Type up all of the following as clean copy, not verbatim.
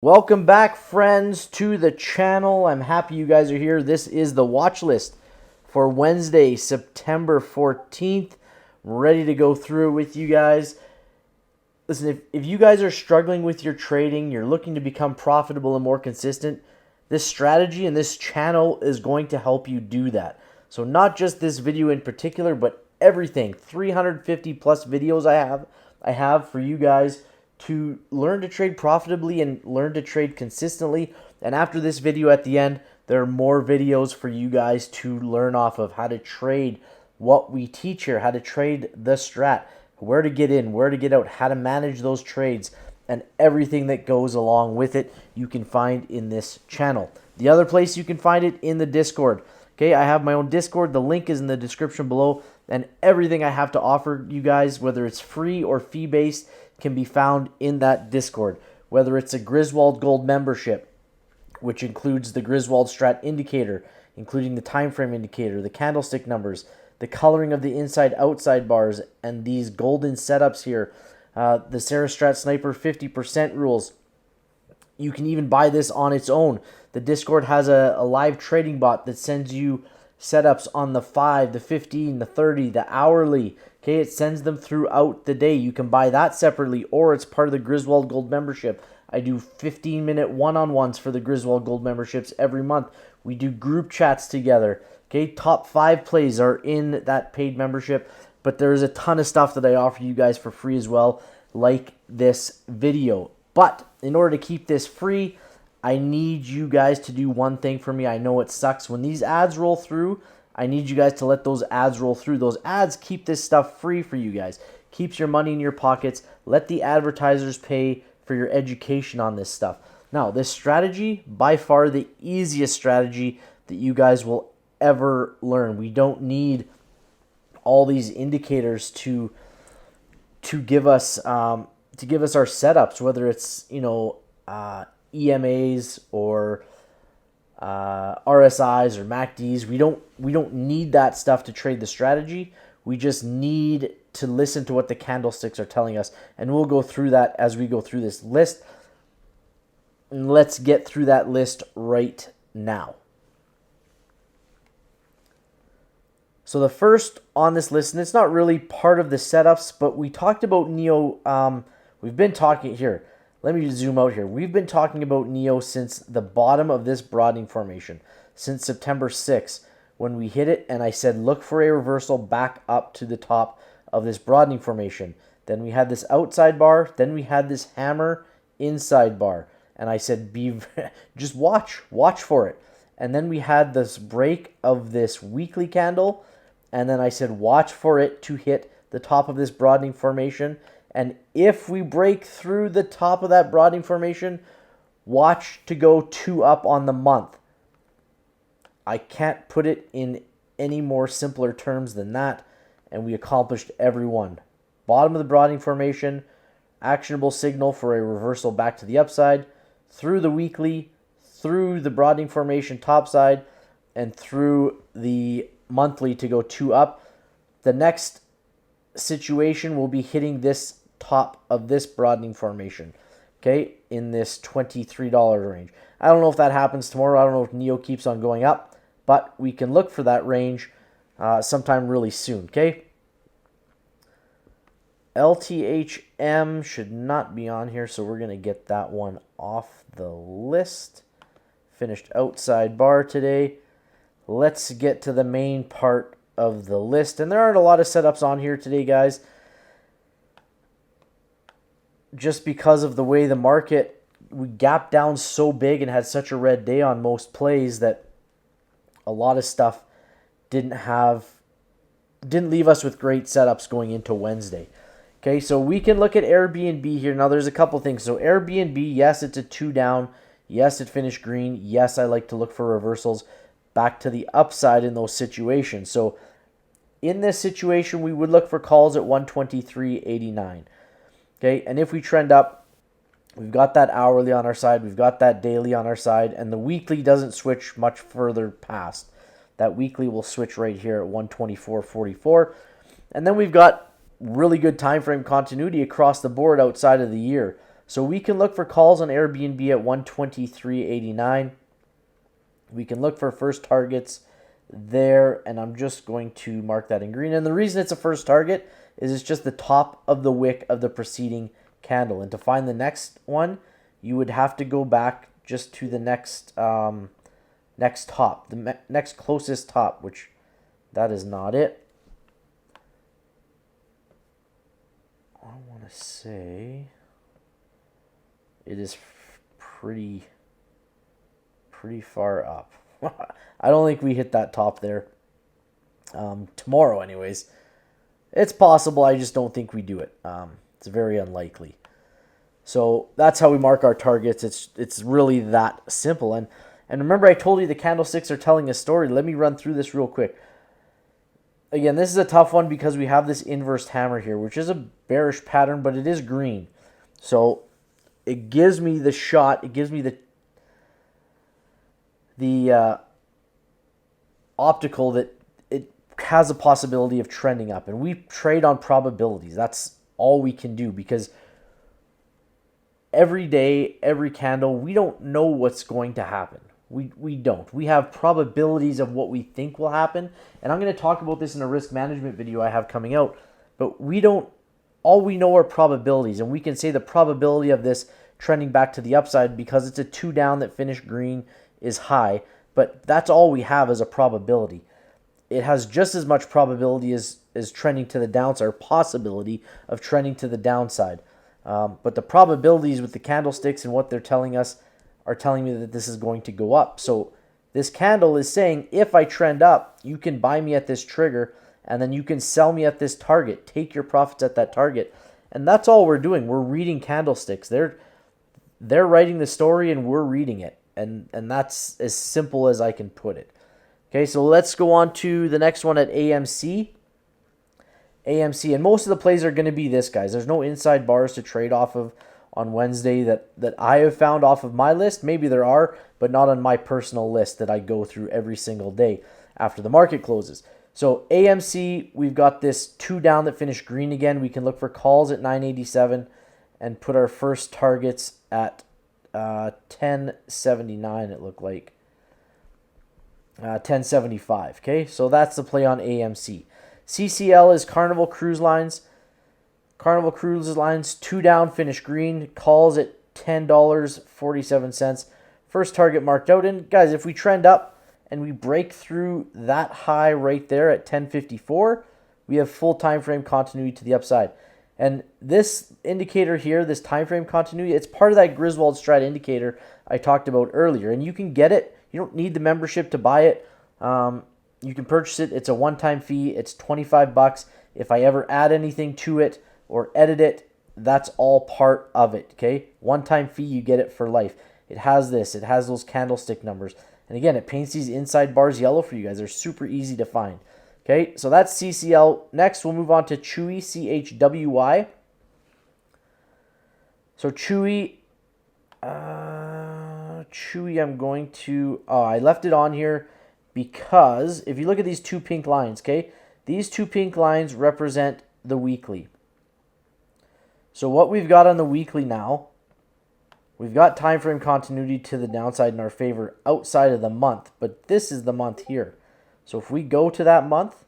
Welcome back, friends, to the channel. I'm happy you guys are here. This is the watch list for Wednesday, September 14th. I'm ready to go through it with you guys. Listen, if you guys are struggling with your trading, you're looking to become profitable and more consistent, this strategy and this channel is going to help you do that. So not just this video in particular, but everything, 350 plus videos I have for you guys to learn to trade profitably and learn to trade consistently. And after this video at the end, there are more videos for you guys to learn off of how to trade what we teach here, how to trade the strat, where to get in, where to get out, how to manage those trades, and everything that goes along with it you can find in this channel. The other place you can find it in the Discord. Okay, I have my own Discord. The link is in the description below, and everything I have to offer you guys, whether it's free or fee-based, can be found in that Discord. Whether it's a Griswold Gold membership, which includes the Griswold Strat indicator, including the time frame indicator, the candlestick numbers, the coloring of the inside-outside bars, and these golden setups here, the Sarah Strat Sniper 50% rules. You can even buy this on its own. The Discord has a live trading bot that sends you setups on the 5, the 15, the 30, the hourly. Okay, it sends them throughout the day. You can buy that separately, or it's part of the Griswold Gold membership. I do 15-minute one-on-ones for the Griswold Gold memberships every month. We do group chats together. Okay, top 5 plays are in that paid membership, but there's a ton of stuff that I offer you guys for free as well, like this video. But in order to keep this free, I need you guys to do one thing for me. I know it sucks. When these ads roll through, I need you guys to let those ads roll through. Those ads keep this stuff free for you guys. Keeps your money in your pockets. Let the advertisers pay for your education on this stuff. Now, this strategy, by far the easiest strategy that you guys will ever learn. We don't need all these indicators to give us our setups, whether it's EMAs or RSIs or MACDs. We don't need that stuff to trade the strategy. We just need to listen to what the candlesticks are telling us, and we'll go through that as we go through this list. And let's get through that list right now. So the first on this list, and it's not really part of the setups, but we talked about NEO. We've been talking here. Let me zoom out here. We've been talking about NEO since the bottom of this broadening formation, since September 6th, when we hit it, and I said, look for a reversal back up to the top of this broadening formation. Then we had this outside bar. Then we had this hammer inside bar. And I said, just watch for it. And then we had this break of this weekly candle. And then I said, watch for it to hit the top of this broadening formation. And if we break through the top of that broadening formation, watch to go 2 up on the month. I can't put it in any more simpler terms than that. And we accomplished every one. Bottom of the broadening formation, actionable signal for a reversal back to the upside, through the weekly, through the broadening formation topside, and through the monthly to go 2 up. The next situation will be hitting this top of this broadening formation, okay, in this $23 range. I don't know if that happens tomorrow. I don't know if NEO keeps on going up, but we can look for that range sometime really soon, okay? LTHM should not be on here, so we're going to get that one off the list. Finished outside bar today. Let's get to the main part of the list. And there aren't a lot of setups on here today, guys, just because of the way the market, we gapped down so big and had such a red day on most plays that a lot of stuff didn't leave us with great setups going into Wednesday. Okay, so we can look at Airbnb here. Now, there's a couple things. So Airbnb, yes, it's a 2 down. Yes, it finished green. Yes, I like to look for reversals back to the upside in those situations. So in this situation, we would look for calls at 123.89. Okay, and if we trend up, we've got that hourly on our side. We've got that daily on our side. And the weekly doesn't switch much further past. That weekly will switch right here at 124.44. And then we've got really good time frame continuity across the board outside of the year. So we can look for calls on Airbnb at 123.89. We can look for first targets there, and I'm just going to mark that in green. And the reason it's a first target is it's just the top of the wick of the preceding candle. And to find the next one, you would have to go back just to the next next top, the next closest top, which that is not it. I want to say it is pretty far up. I don't think we hit that top there tomorrow anyways. It's possible, I just don't think we do it. It's very unlikely. So that's how we mark our targets. It's really that simple. And remember, I told you the candlesticks are telling a story. Let me run through this real quick. Again, this is a tough one because we have this inverse hammer here, which is a bearish pattern, but it is green. So it gives me the shot. It gives me the optical that it has a possibility of trending up. And we trade on probabilities. That's all we can do, because every day, every candle, we don't know what's going to happen. We don't. We have probabilities of what we think will happen. And I'm going to talk about this in a risk management video I have coming out. But we don't, all we know are probabilities. And we can say the probability of this trending back to the upside because it's a 2 down that finished green is high. But that's all we have as a probability. It has just as much probability as trending to the downside, or possibility of trending to the downside. But the probabilities with the candlesticks and what they're telling us are telling me that this is going to go up. So this candle is saying, if I trend up, you can buy me at this trigger, and then you can sell me at this target. Take your profits at that target. And that's all we're doing. We're reading candlesticks. They're writing the story, and we're reading it. And that's as simple as I can put it. Okay, so let's go on to the next one at AMC. AMC, and most of the plays are going to be this, guys. There's no inside bars to trade off of on Wednesday that I have found off of my list. Maybe there are, but not on my personal list that I go through every single day after the market closes. So AMC, we've got this 2 down that finished green again. We can look for calls at 987 and put our first targets at 1079, it looked like. 1075, okay? So that's the play on AMC. CCL is Carnival Cruise Lines. Carnival Cruise Lines, 2 down, finish green, calls at $10.47. First target marked out. And guys, if we trend up and we break through that high right there at 1054, we have full time frame continuity to the upside. And this indicator here, this time frame continuity, it's part of that Griswold Strat indicator I talked about earlier. And you can get it. You don't need the membership to buy it. You can purchase it. It's a one-time fee. It's $25. If I ever add anything to it or edit it, that's all part of it, okay? One-time fee, you get it for life. It has this. It has those candlestick numbers. And again, it paints these inside bars yellow for you guys. They're super easy to find, okay? So that's CCL. Next, we'll move on to Chewy, CHWY. So Chewy, I'm going to, I left it on here because if you look at these 2 pink lines, okay, these 2 pink lines represent the weekly. So what we've got on the weekly now, we've got time frame continuity to the downside in our favor outside of the month, but this is the month here. So if we go to that month,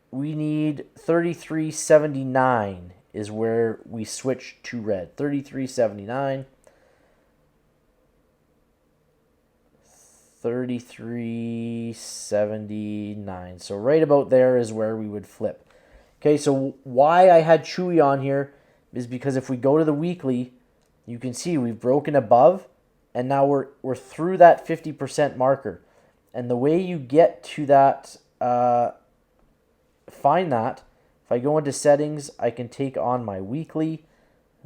we need 33.79 is where we switch to red. 33.79. 33.79. So right about there is where we would flip. Okay, so why I had Chewy on here is because if we go to the weekly, you can see we've broken above, and now we're through that 50% marker. And the way you get to that, find that, if I go into settings, I can take on my weekly.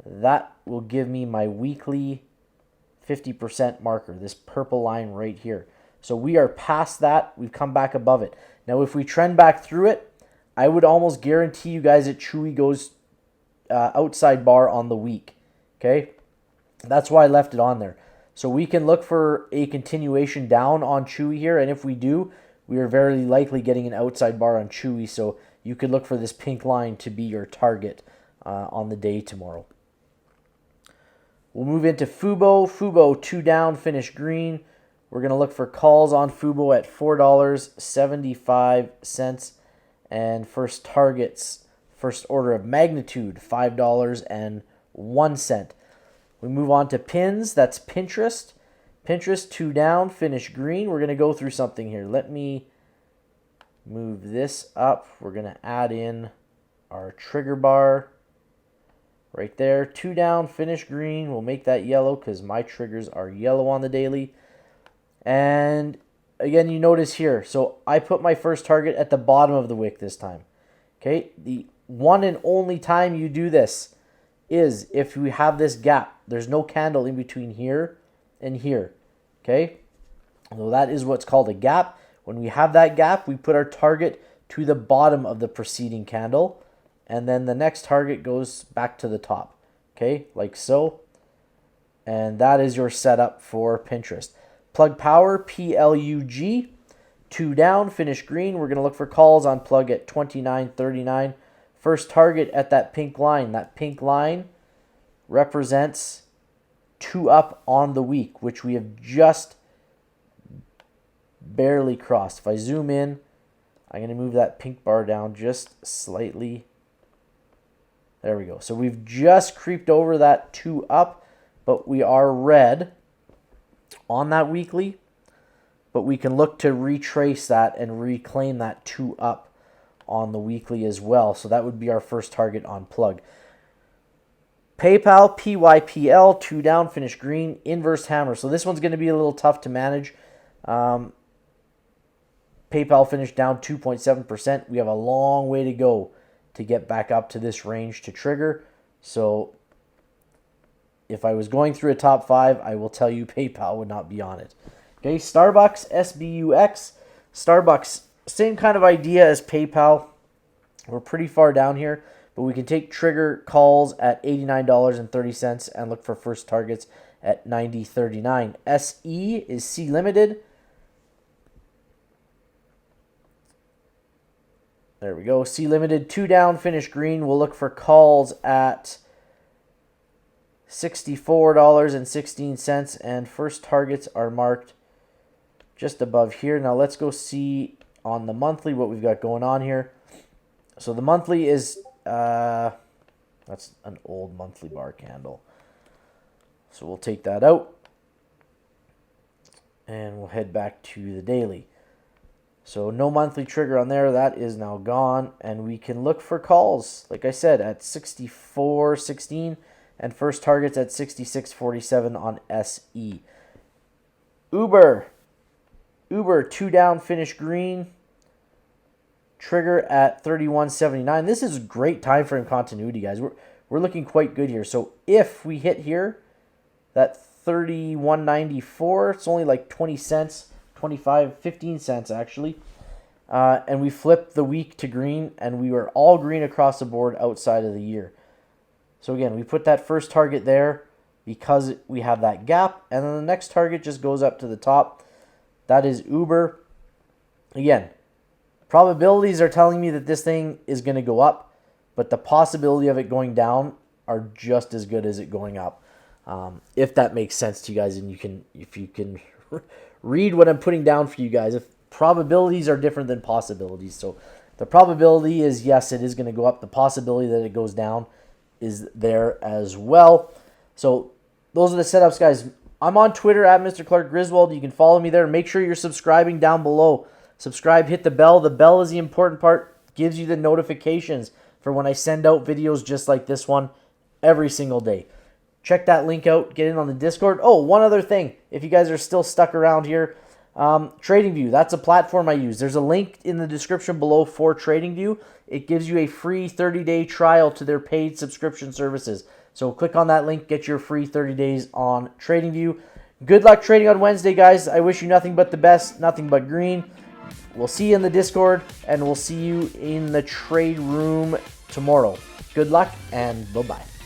That will give me my weekly 50% marker, this purple line right here. So we are past that. We've come back above it. Now, if we trend back through it, I would almost guarantee you guys that Chewy goes outside bar on the week. Okay? That's why I left it on there. So we can look for a continuation down on Chewy here. And if we do, we are very likely getting an outside bar on Chewy. So you could look for this pink line to be your target on the day tomorrow. We'll move into Fubo. Fubo 2 down, finish green. We're going to look for calls on Fubo at $4.75 and first targets, first order of magnitude, $5.01. We move on to pins. That's Pinterest. Pinterest 2 down, finish green. We're going to go through something here. Let me move this up. We're going to add in our trigger bar right there. 2 down, finish green. We'll make that yellow because my triggers are yellow on the daily. And again, you notice here, so I put my first target at the bottom of the wick this time. Okay, the one and only time you do this is if we have this gap. There's no candle in between here and here. Okay, so that is what's called a gap. When we have that gap, we put our target to the bottom of the preceding candle, and then the next target goes back to the top. Okay, like so. And that is your setup for Pinterest. Plug Power, PLUG, 2 down, finish green. We're going to look for calls on plug at $29.39. First target at that pink line. That pink line represents 2 up on the week, which we have just barely crossed. If I zoom in, I'm going to move that pink bar down just slightly. There we go. So we've just creeped over that 2 up, but we are red on that weekly, but we can look to retrace that and reclaim that 2 up on the weekly as well. So that would be our first target on plug. PayPal, PYPL, 2 down, finish green, inverse hammer. So this one's going to be a little tough to manage. PayPal finished down 2.7%. We have a long way to go to get back up to this range to trigger. So if I was going through a top 5, I will tell you PayPal would not be on it. Okay, Starbucks, SBUX. Starbucks, same kind of idea as PayPal. We're pretty far down here, but we can take trigger calls at $89.30 and look for first targets at $90.39. SE is C Limited. There we go. C Limited, 2 down, finish green. We'll look for calls at $64.16, and first targets are marked just above here. Now let's go see on the monthly what we've got going on here. So the monthly is, that's an old monthly bar candle. So we'll take that out, and we'll head back to the daily. So no monthly trigger on there. That is now gone, and we can look for calls, like I said, at $64.16. And first targets at $66.47 on SE. Uber 2 down, finish green. Trigger at $31.79. This is great time frame continuity, guys. We're looking quite good here. So if we hit here, that $31.94, it's only like 20 cents, 15 cents actually. And we flip the week to green, and we were all green across the board outside of the year. So again, we put that first target there because we have that gap, and then the next target just goes up to the top. That is Uber. Again, probabilities are telling me that this thing is going to go up, but the possibility of it going down are just as good as it going up. If that makes sense to you guys, and if you can read what I'm putting down for you guys. If probabilities are different than possibilities, so the probability is yes, it is going to go up. The possibility that it goes down is there as well. So those are the setups, guys. I'm on Twitter at Mr. Clark Griswold. You can follow me there. Make sure you're subscribing down below. Subscribe, hit the bell. The bell is the important part. Gives you the notifications for when I send out videos just like this one every single day. Check that link out. Get in on the Discord. Oh, one other thing. If you guys are still stuck around here, TradingView, that's a platform I use. There's a link in the description below for TradingView. It gives you a free 30-day trial to their paid subscription services. So click on that link, get your free 30 days on TradingView. Good luck trading on Wednesday, guys. I wish you nothing but the best, nothing but green. We'll see you in the Discord, and we'll see you in the trade room tomorrow. Good luck, and bye-bye.